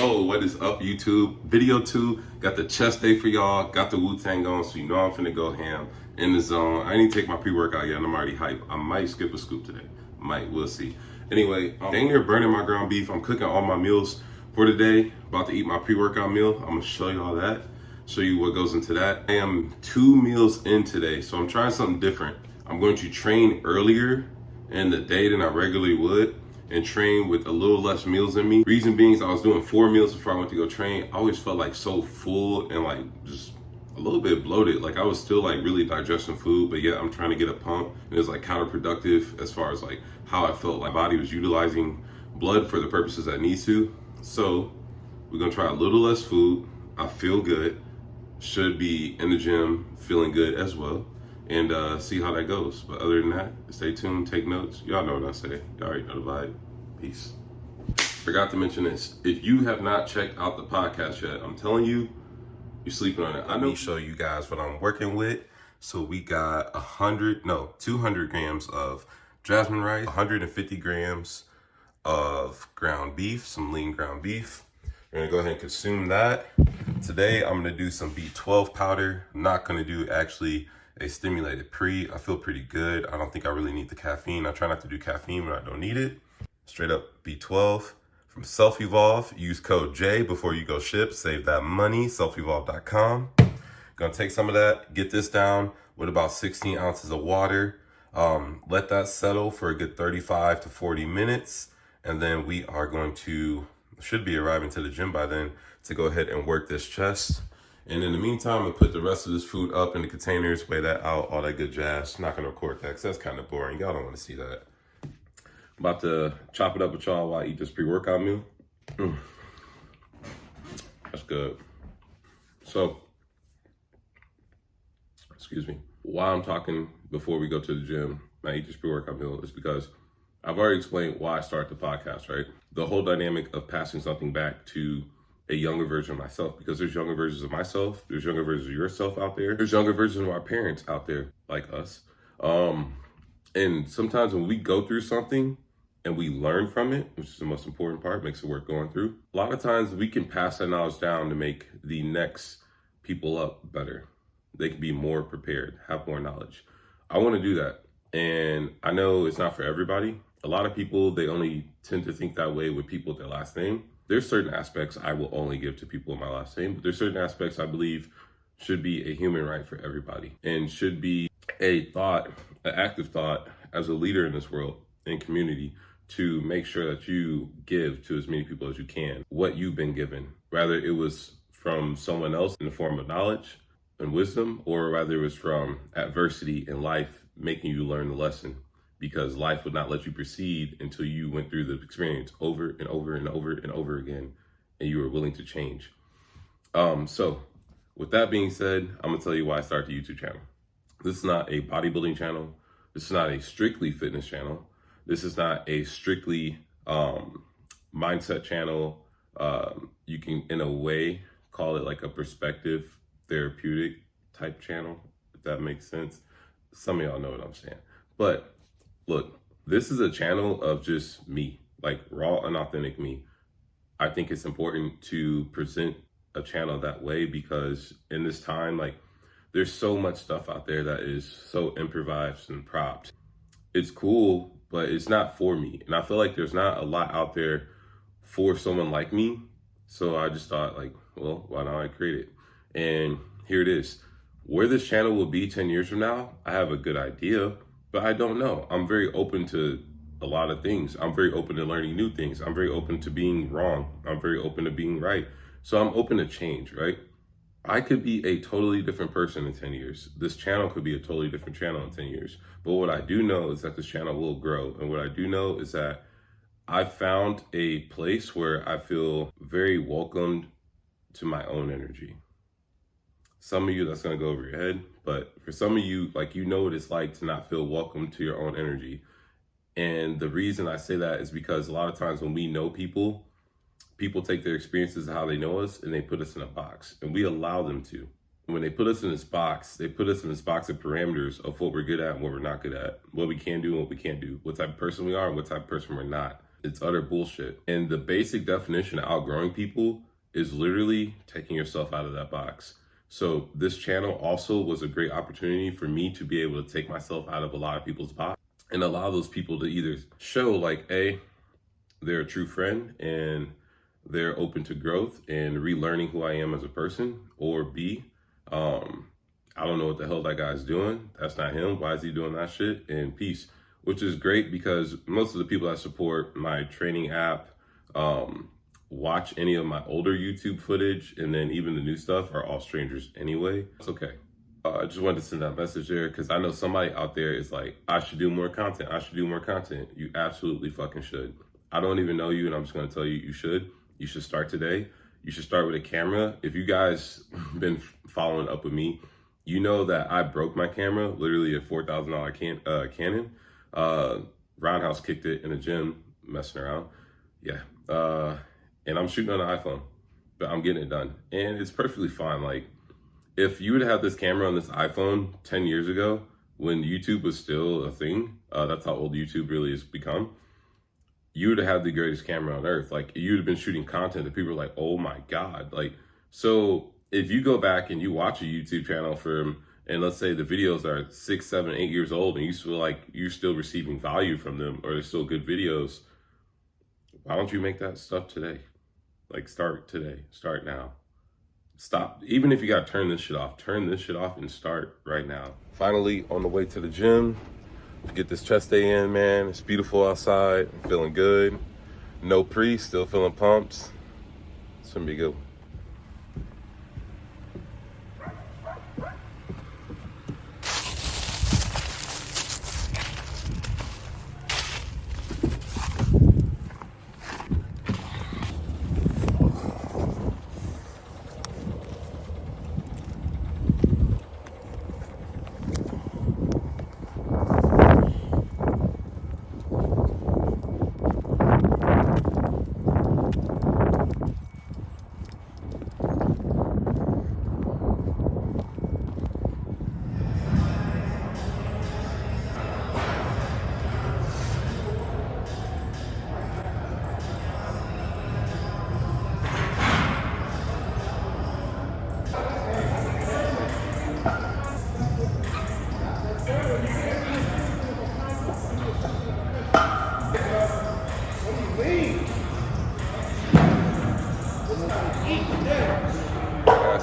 Oh, what is up, YouTube? Video 2, got the chest day for y'all, got the Wu-Tang on, so you know I'm finna go ham in the zone. I didn't take my pre-workout yet, and I'm already hyped. I might skip a scoop today. Might, we'll see. Anyway, I'm dang near burning my ground beef. I'm cooking all my meals for today. About to eat my pre-workout meal. I'm gonna show y'all that, show you what goes into that. I am 2 meals in today, so I'm trying something different. I'm going to train earlier in the day than I regularly would, and train with a little less meals in me. Reason being is I was doing 4 meals before I went to go train. I always felt like so full and like just a little bit bloated. Like I was still like really digesting food, but yet I'm trying to get a pump. And it was like counterproductive as far as like how I felt like my body was utilizing blood for the purposes that it needs to. So we're gonna try a little less food. I feel good. Should be in the gym feeling good as well, and see how that goes. But other than that, stay tuned, take notes. Y'all know what I say. Y'all already know the vibe. Peace. Forgot to mention this. If you have not checked out the podcast yet, I'm telling you, you're sleeping on it. Let me show you guys what I'm working with. So we got 200 grams of jasmine rice, 150 grams of ground beef, some lean ground beef. We're gonna go ahead and consume that. Today, I'm gonna do some B12 powder. I'm not gonna do actually a stimulated pre. I feel pretty good. I don't think I really need the caffeine. I try not to do caffeine when I don't need it. Straight up B12 from Self Evolve. Use code J before you go ship. Save that money, selfevolve.com. Gonna take some of that, get this down with about 16 ounces of water. Let that settle for a good 35 to 40 minutes. And then we are going to, should be arriving to the gym by then, to go ahead and work this chest. And in the meantime, I'm gonna put the rest of this food up in the containers, weigh that out, all that good jazz. I'm not gonna record that because that's kind of boring. Y'all don't wanna see that. About to chop it up with y'all while I eat this pre-workout meal. That's good. So, excuse me. While I'm talking before we go to the gym, I eat this pre-workout meal is because I've already explained why I started the podcast, right? The whole dynamic of passing something back to a younger version of myself, because there's younger versions of myself, there's younger versions of yourself out there, there's younger versions of our parents out there like us. And sometimes when we go through something and we learn from it, which is the most important part, makes it worth going through, a lot of times we can pass that knowledge down to make the next people up better. They can be more prepared, have more knowledge. I want to do that. And I know it's not for everybody. A lot of people, they only tend to think that way with people with their last name. There's certain aspects I will only give to people with my last name, but there's certain aspects I believe should be a human right for everybody and should be a thought, an active thought as a leader in this world and community to make sure that you give to as many people as you can what you've been given, whether it was from someone else in the form of knowledge and wisdom, or whether it was from adversity in life making you learn the lesson, because life would not let you proceed until you went through the experience over and over and over and over again, and you were willing to change. So with that being said, I'm gonna tell you why I started the YouTube channel. This is not a bodybuilding channel. This is not a strictly fitness channel. This is not a strictly mindset channel. You can, in a way, call it like a perspective therapeutic type channel, if that makes sense. Some of y'all know what I'm saying. But look, this is a channel of just me, like raw and authentic me. I think it's important to present a channel that way because in this time, like there's so much stuff out there that is so improvised and propped. It's cool, but it's not for me. And I feel like there's not a lot out there for someone like me. So I just thought like, well, why not I create it? And here it is. Where this channel will be 10 years from now, I have a good idea, but I don't know. I'm very open to a lot of things. I'm very open to learning new things. I'm very open to being wrong. I'm very open to being right. So I'm open to change, right? I could be a totally different person in 10 years. This channel could be a totally different channel in 10 years. But what I do know is that this channel will grow. And what I do know is that I found a place where I feel very welcomed to my own energy. Some of you, that's going to go over your head. But for some of you, like, you know what it's like to not feel welcome to your own energy. And the reason I say that is because a lot of times when we know people, people take their experiences of how they know us and they put us in a box, and we allow them to. When they put us in this box, they put us in this box of parameters of what we're good at and what we're not good at, what we can do and what we can't do, what type of person we are and what type of person we're not. It's utter bullshit. And the basic definition of outgrowing people is literally taking yourself out of that box. So this channel also was a great opportunity for me to be able to take myself out of a lot of people's box and allow those people to either show like, A, they're a true friend and they're open to growth and relearning who I am as a person, or B, I don't know what the hell that guy's doing. That's not him. Why is he doing that shit? And peace, which is great because most of the people that support my training app, watch any of my older YouTube footage, and then even the new stuff are all strangers anyway. It's okay. I just wanted to send that message there because I know somebody out there is like, I should do more content. I should do more content. You absolutely fucking should. I don't even know you, and I'm just going to tell you, you should. You should start today. You should start with a camera. If you guys been following up with me, you know that I broke my camera, literally a $4,000 Canon. Roundhouse kicked it in the gym, messing around. Yeah. And I'm shooting on an iPhone, but I'm getting it done. And it's perfectly fine. Like, if you would have this camera on this iPhone 10 years ago, when YouTube was still a thing, that's how old YouTube really has become, you would have had the greatest camera on earth. Like, you would have been shooting content that people were like, oh my God. Like, so if you go back and you watch a YouTube channel from, and let's say the videos are 6, 7, 8 years old, and you feel like you're still receiving value from them, or they're still good videos, why don't you make that stuff today? Like, start today, start now. Stop. Even if you got to turn this shit off and start right now. Finally, on the way to the gym to get this chest day in, man. It's beautiful outside. I'm feeling good. No pre, still feeling pumped. It's gonna be good.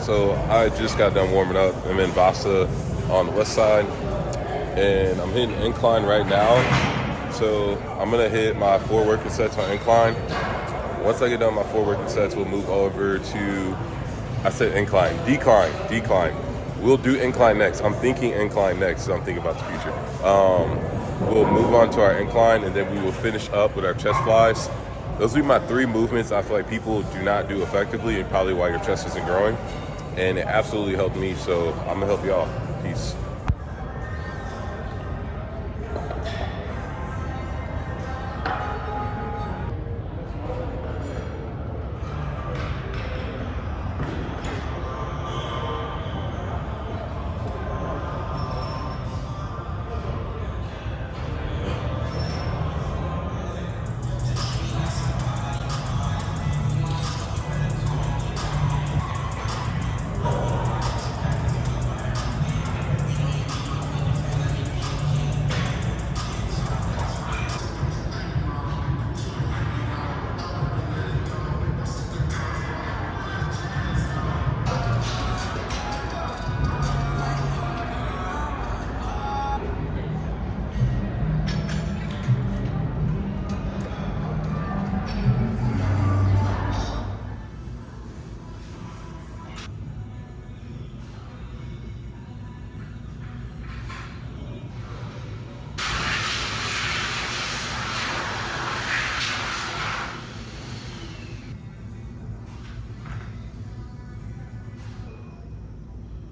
So I just got done warming up. I'm in Vasa on the west side, and I'm hitting incline right now. So I'm gonna hit my 4 working sets on incline. Once I get done with my 4 working sets, we'll move over to, I said incline, decline. We'll do incline next. I'm thinking incline next, so I'm thinking about the future. We'll move on to our incline, and then we will finish up with our chest flies. Those will be my 3 movements I feel like people do not do effectively, and probably why your chest isn't growing. And it absolutely helped me, so I'm gonna help y'all. Peace.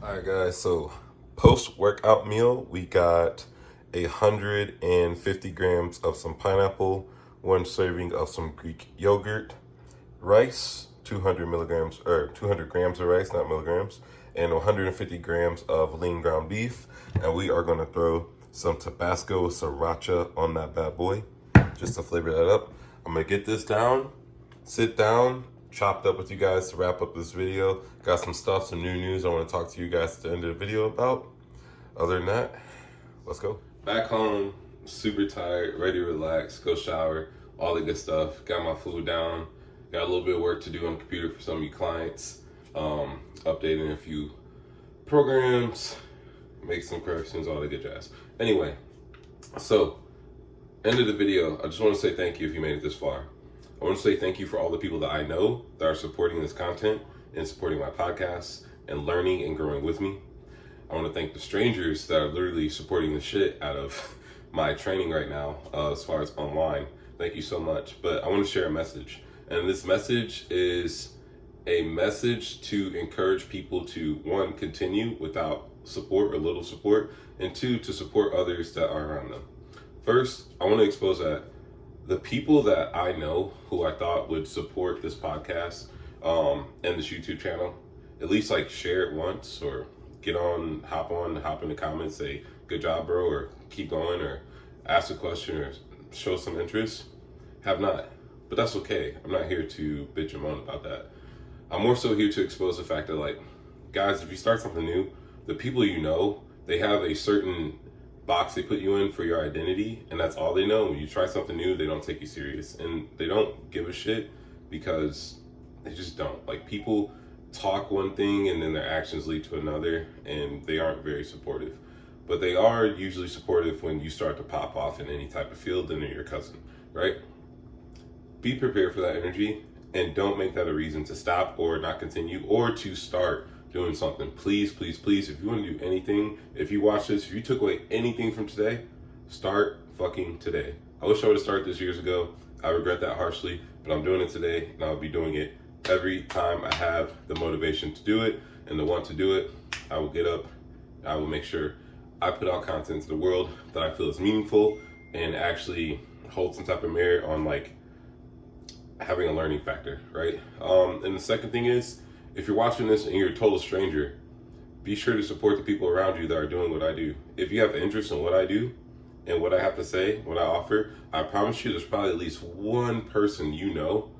All right, guys, so post-workout meal, we got 150 grams of some pineapple, 1 serving of some Greek yogurt, rice, 200 grams of rice, not milligrams, and 150 grams of lean ground beef. And we are gonna throw some Tabasco Sriracha on that bad boy, just to flavor that up. I'm gonna get this down, sit down, chopped up with you guys to wrap up this video. Got some stuff, some new news I want to talk to you guys at the end of the video about. Other than that, let's go. Back home, super tired, ready to relax, go shower, all the good stuff. Got my food down, got a little bit of work to do on the computer for some of you clients. Updating a few programs, make some corrections, all the good jazz. Anyway, so end of the video, I just want to say thank you if you made it this far. I want to say thank you for all the people that I know that are supporting this content and supporting my podcast and learning and growing with me. I want to thank the strangers that are literally supporting the shit out of my training right now, as far as online. Thank you so much. But I want to share a message. And this message is a message to encourage people to, one, continue without support or little support, and two, to support others that are around them. First, I want to expose that the people that I know who I thought would support this podcast and this YouTube channel, at least like share it once or hop in the comments, say good job bro, or keep going, or ask a question or show some interest, have not. But that's okay. I'm not here to bitch and moan about that. I'm more so here to expose the fact that, like, guys, if you start something new, the people you know, they have a certain box they put you in for your identity, and that's all they know. When you try something new, they don't take you serious, and they don't give a shit because they just don't. Like, people talk one thing and then their actions lead to another, and they aren't very supportive. But they are usually supportive when you start to pop off in any type of field, then they're your cousin, right? Be prepared for that energy, and don't make that a reason to stop or not continue or to start doing something. Please, please, please, if you want to do anything, if you watch this, if you took away anything from today, start fucking today. I wish I would have started this years ago. I regret that harshly, but I'm doing it today, and I'll be doing it every time I have the motivation to do it and the want to do it. I will get up, I will make sure I put out content to the world that I feel is meaningful and actually hold some type of merit on, like, having a learning factor, right? And the second thing is, if you're watching this and you're a total stranger, be sure to support the people around you that are doing what I do. If you have interest in what I do and what I have to say, what I offer, I promise you there's probably at least one person you know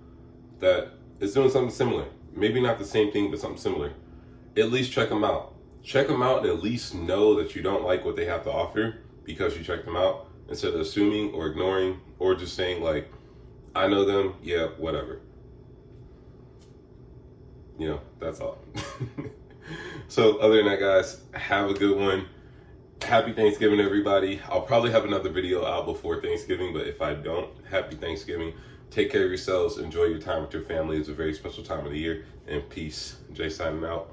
that is doing something similar. Maybe not the same thing, but something similar. At least check them out. Check them out and at least know that you don't like what they have to offer because you checked them out, instead of assuming or ignoring or just saying, like, I know them, yeah, whatever. You know, that's all. So other than that, guys, have a good one. Happy Thanksgiving, everybody. I'll probably have another video out before Thanksgiving, but if I don't, happy Thanksgiving. Take care of yourselves. Enjoy your time with your family. It's a very special time of the year. And peace. Jay signing out.